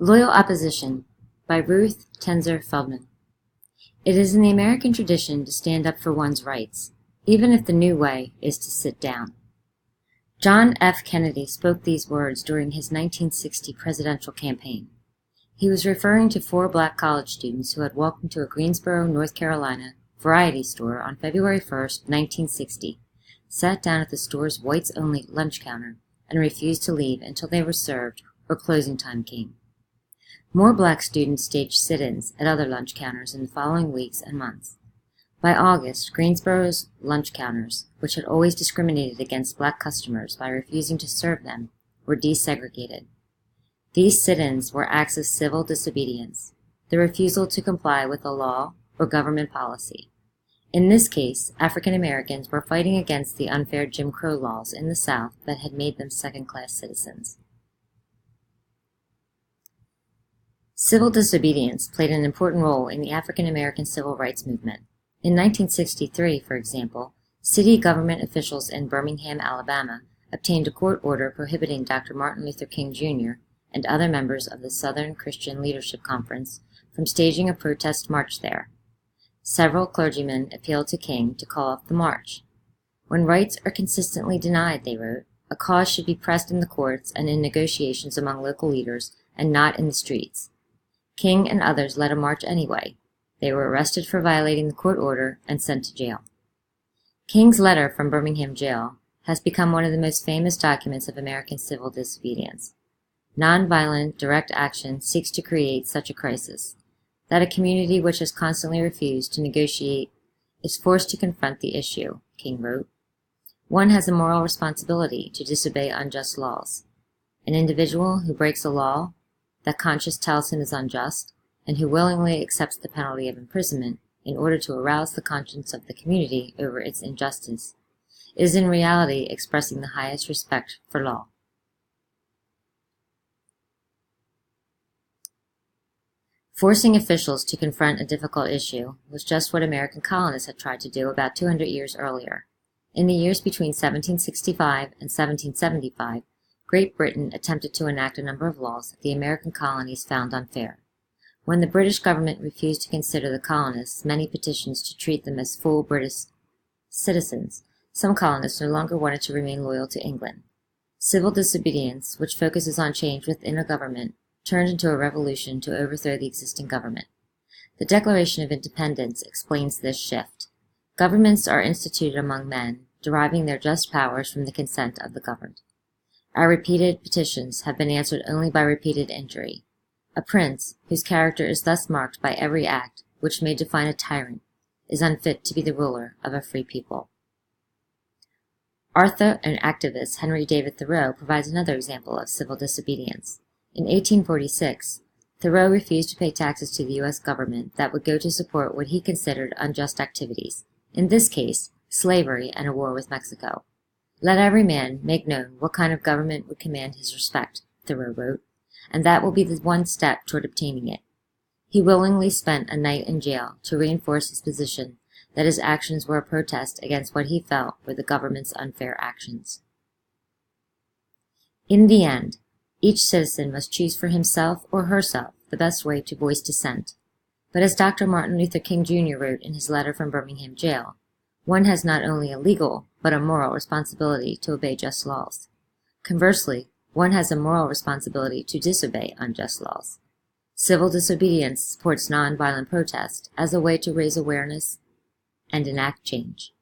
Loyal Opposition by Ruth, Tenzer, Feldman. It is in the American tradition to stand up for one's rights, even if the new way is to sit down. John F. Kennedy spoke these words during his 1960 presidential campaign. He was referring to 4 black college students who had walked into a Greensboro, North Carolina, variety store on February 1, 1960, sat down at the store's whites-only lunch counter, and refused to leave until they were served or closing time came. More black students staged sit-ins at other lunch counters in the following weeks and months. By August, Greensboro's lunch counters, which had always discriminated against black customers by refusing to serve them, were desegregated. These sit-ins were acts of civil disobedience, the refusal to comply with a law or government policy. In this case, African Americans were fighting against the unfair Jim Crow laws in the South that had made them second-class citizens. Civil disobedience played an important role in the African American civil rights movement. In 1963, for example, city government officials in Birmingham, Alabama, obtained a court order prohibiting Dr. Martin Luther King Jr. and other members of the Southern Christian Leadership Conference from staging a protest march there. Several clergymen appealed to King to call off the march. When rights are consistently denied, they wrote, a cause should be pressed in the courts and in negotiations among local leaders and not in the streets. King and others led a march anyway. They were arrested for violating the court order and sent to jail. King's letter from Birmingham jail has become one of the most famous documents of American civil disobedience. Nonviolent, direct action seeks to create such a crisis, that a community which has constantly refused to negotiate is forced to confront the issue, King wrote. One has a moral responsibility to disobey unjust laws. An individual who breaks a law that conscience tells him is unjust, and who willingly accepts the penalty of imprisonment in order to arouse the conscience of the community over its injustice, is in reality expressing the highest respect for law. Forcing officials to confront a difficult issue was just what American colonists had tried to do about 200 years earlier. In the years between 1765 and 1775, Great Britain attempted to enact a number of laws that the American colonies found unfair. When the British government refused to consider the colonists many petitions to treat them as full British citizens, some colonists no longer wanted to remain loyal to England. Civil disobedience, which focuses on change within a government, turned into a revolution to overthrow the existing government. The Declaration of Independence explains this shift. Governments are instituted among men, deriving their just powers from the consent of the governed. Our repeated petitions have been answered only by repeated injury. A prince, whose character is thus marked by every act which may define a tyrant, is unfit to be the ruler of a free people. Author and activist Henry David Thoreau provides another example of civil disobedience. In 1846, Thoreau refused to pay taxes to the U.S. government that would go to support what he considered unjust activities, in this case, slavery and a war with Mexico. Let every man make known what kind of government would command his respect, Thoreau wrote, and that will be the one step toward obtaining it. He willingly spent a night in jail to reinforce his position that his actions were a protest against what he felt were the government's unfair actions. In the end, each citizen must choose for himself or herself the best way to voice dissent. But as Dr. Martin Luther King Jr. wrote in his letter from Birmingham jail, one has not only a legal but a moral responsibility to obey just laws. Conversely, one has a moral responsibility to disobey unjust laws. Civil disobedience supports nonviolent protest as a way to raise awareness and enact change.